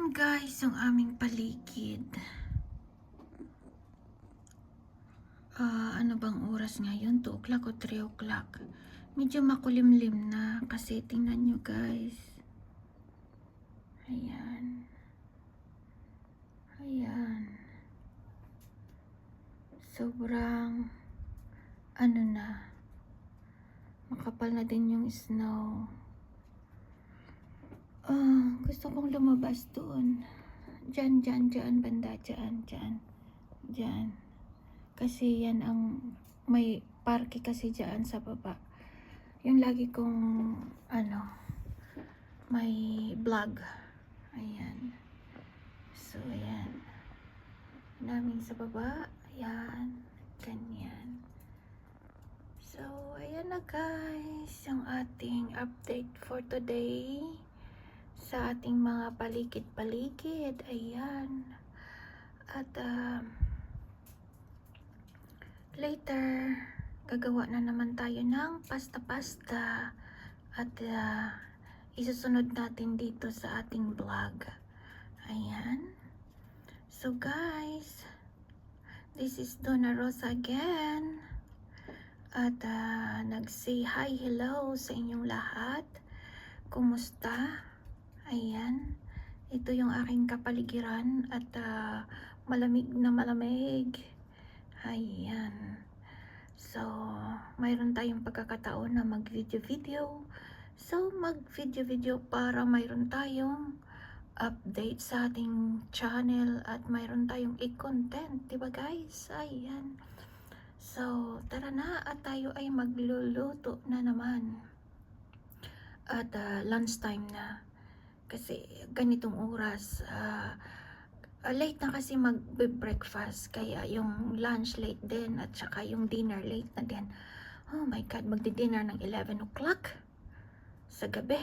Guys, ang aming paligid. Ano bang oras ngayon? 2 o'clock o 3 o'clock? Medyo makulimlim na kasi tingnan nyo guys. Ayan. Ayan. Sobrang ano na. Makapal na din yung snow. Gusto kong lumabas doon. Diyan, banda, diyan. Kasi yan ang may parke kasi diyan sa baba. Yung lagi kong may vlog. Ayan. So, ayan. Namin sa baba. Ayan. Ganyan. So, ayan na guys. Yung ating update for today. Sa ating mga paligid-paligid. Ayan. At, later, gagawa na naman tayo ng pasta-pasta. At, isusunod natin dito sa ating vlog. Ayan. So, guys, this is Donna Rosa again. At, nag-say hi, hello sa inyong lahat. Kumusta? Ayan. Ito yung aking kapaligiran at malamig na malamig. Ayan. So, mayroon tayong pagkakataon na mag-video-video. So, mag-video-video para mayroon tayong update sa ating channel at mayroon tayong i-content. Diba guys? Ayan. So, tara na at tayo ay magluluto na naman. At lunchtime na. Kasi ganitong oras, late na kasi mag-breakfast. Kaya yung lunch late din at saka yung dinner late na din. Oh my God, magdi-dinner ng 11 o'clock sa gabi.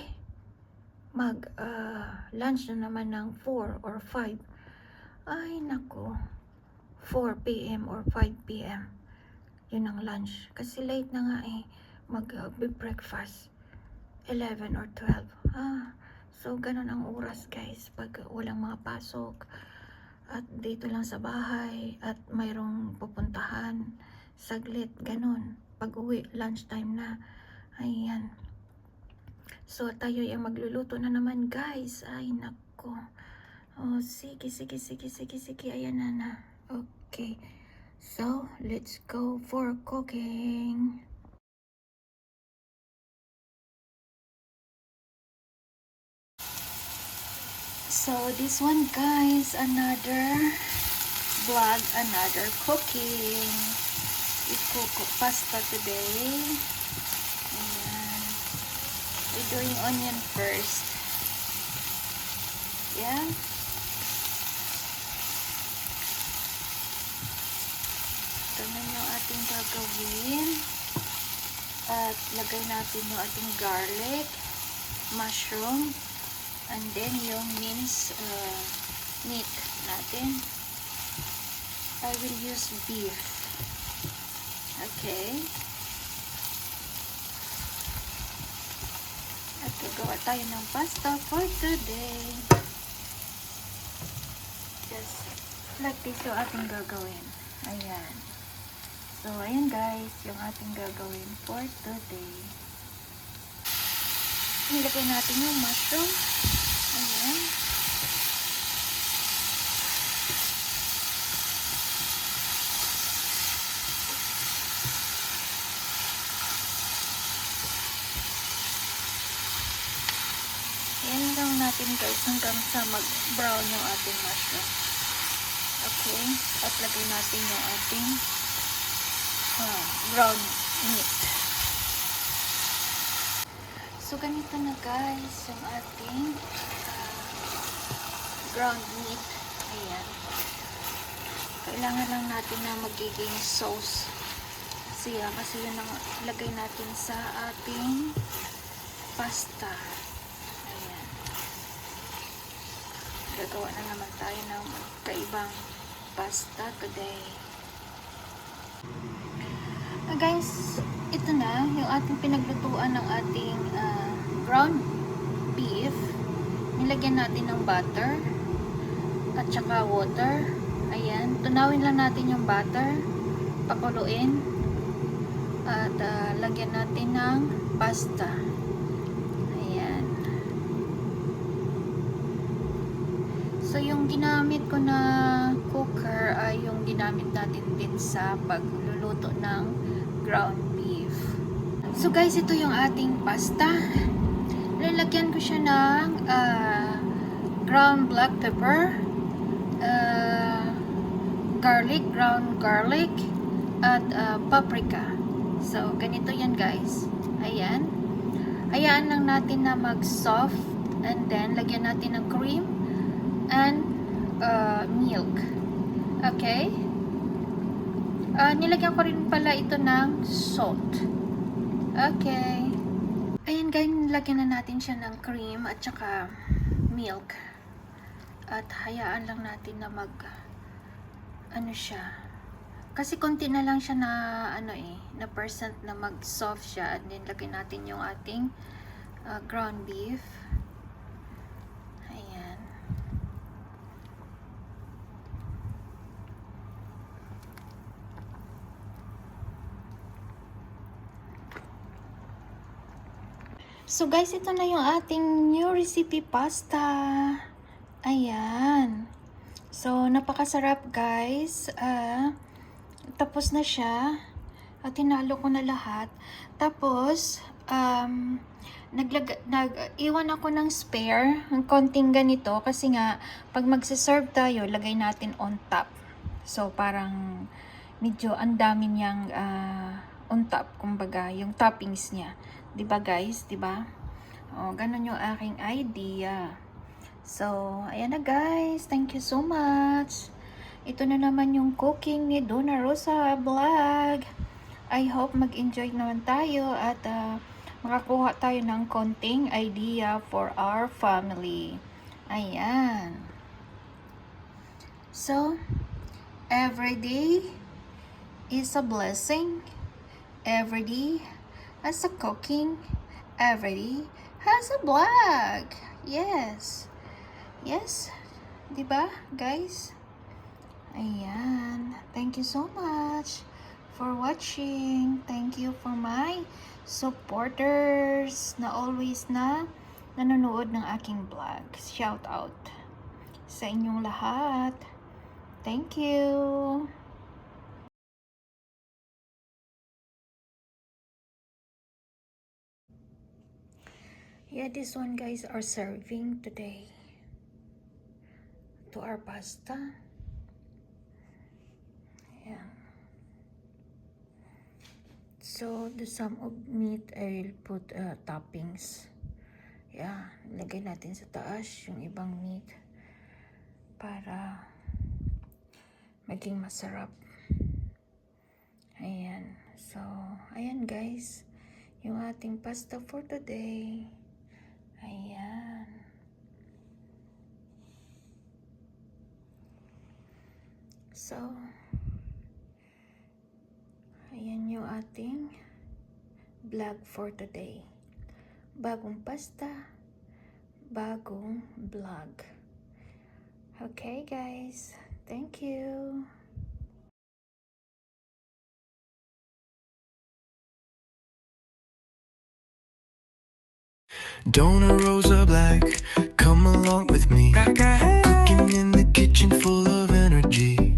Lunch na naman ng 4 or 5. Ay nako, 4 p.m. or 5 p.m. Yun ang lunch. Kasi late na nga mag-breakfast. 11 or 12. So, ganun ang oras guys pag walang mga pasok at dito lang sa bahay at mayroong pupuntahan saglit, ganun. Pag uwi, lunchtime na. Ayan. So, tayo ay magluluto na naman guys. Ay, nako. Oh, sige. Ayan na. Okay. So, let's go for cooking. So, this one guys, another vlog, another cooking. I-cook pasta today. Ayan. We're doing onion first. Ayan. Ito na yung ating gagawin. At lagay natin yung ating garlic, mushroom, and then yung minced meat natin. I will use beef. Okay. At gagawa tayo ng pasta for today. Just like this yung ating gagawin. Ayan. So, ayan guys, yung ating gagawin for today. Nilagay natin yung mushroom. Ayan. Ayan lang natin guys hanggang sa mag-brown yung ating mushroom. Okay. At lagay natin yung ating brown meat. So, ganito na guys yung ating ground meat. Ayan. Kailangan lang natin na magiging sauce siya kasi yun ang lagay natin sa ating pasta. Ayan. Gagawa na naman tayo ng kaibang pasta today. Guys, ito na yung ating pinaglutuan ng ating ground beef. Nilagyan natin ng butter. at saka water. Ayan, tunawin lang natin yung butter, pakuluin, at lagyan natin ng pasta. Ayan. So yung ginamit ko na cooker ay yung ginamit natin din sa pagluluto ng ground beef. So guys, ito yung ating pasta. Lalagyan ko siya ng ground black pepper, garlic, ground garlic, at paprika. So, ganito yan guys. Ayan. Hayaan lang natin na mag-soft, and then lagyan natin ng cream and milk. Okay? Nilagyan ko rin pala ito ng salt. Okay. Ayan guys, lagyan na natin siya ng cream at saka milk. At hayaan lang natin na ano siya. Kasi konti na lang siya na na percent na mag-soft siya, and then lagyan natin yung ating ground beef. Ayan. So guys, ito na yung ating new recipe pasta. Ayan. So, napakasarap guys. Tapos na siya. Tinalo ko na lahat. Tapos, nag-iwan ako ng spare, ng konting ganito. Kasi nga, pag magsiserve tayo, lagay natin on top. So, parang medyo ang dami niyang on top. Kumbaga, yung toppings niya. Diba guys? Diba? O, ganun yung aking idea. So, ayan na guys. Thank you so much. Ito na naman yung cooking ni Donna Rosa Vlog. I hope mag-enjoy naman tayo at makakuha tayo ng konting idea for our family. Ayan. So, every day is a blessing. Every day has a cooking. Every day has a vlog. Yes. Yes, diba guys? Ayan. Thank you so much for watching. Thank you for my supporters na always na nanonood ng aking vlog. Shout out sa inyong lahat. Thank you. Yeah, this one guys are serving today to our pasta. Yeah. So the sum of meat I'll put toppings. Yeah, lagay natin sa taas yung ibang meat para maging masarap. Ayan. So, ayan guys, yung ating pasta for today. Ayan. So, ayan yung ating vlog for today. Bagong pasta, bagong vlog. Okay guys, thank you. Donna Rosa Black, come along with me. Cooking in the kitchen full of energy.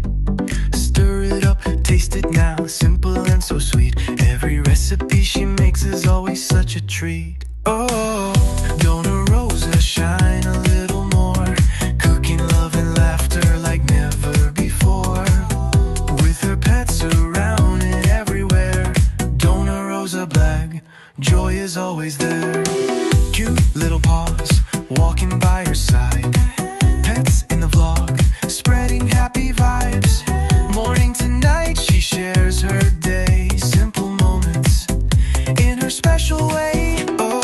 Stir it up, taste it now, simple and so sweet. Every recipe she makes is always such a treat. Oh, Donna Rosa, shine a little more. Cooking love and laughter like never before. With her pets around and everywhere. Donna Rosa Black, joy is always there. Cute little paws, walking by her side. Pets in the vlog, spreading happy vibes. Morning to night, she shares her day. Simple moments in her special way. Oh,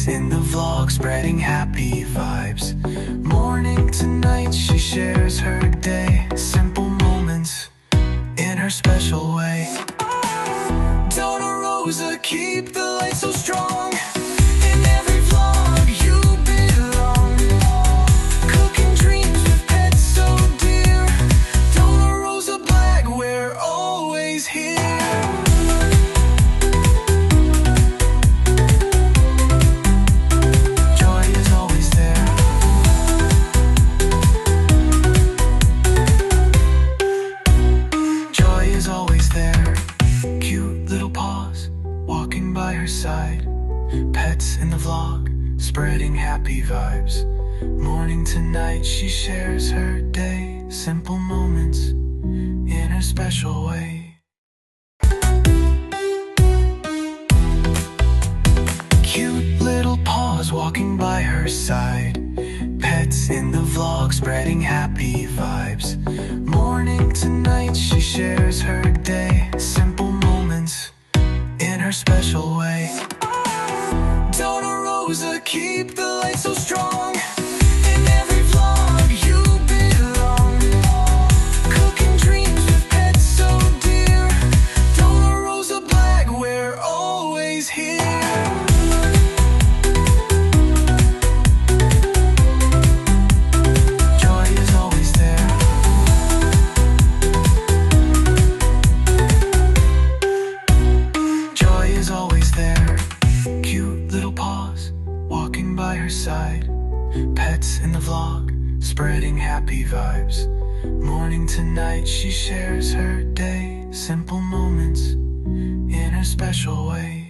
Pets in the vlog, spreading happy vibes. Morning to night, she shares her day. Simple moments in her special way. Donna Rosa, keep the light so strong. In every vlog you belong. Cooking dreams with pets so dear. Donna Rosa Black, we're always here. Pets in the vlog, spreading happy vibes. Morning to night, she shares her day. Simple moments in her special way. Cute little paws walking by her side. Pets in the vlog, spreading happy vibes. Morning to night, she shares her day. Simple moments in her special way. Donna Rosa, keep the light so strong. In every vlog you belong. Cooking dreams with pets so dear. Donna Rosa Black, we're always here. Joy is always there. Joy is always there. Cute little paws walking by her side. Pets in the vlog, spreading happy vibes. Morning to night, she shares her day. Simple moments in her special way.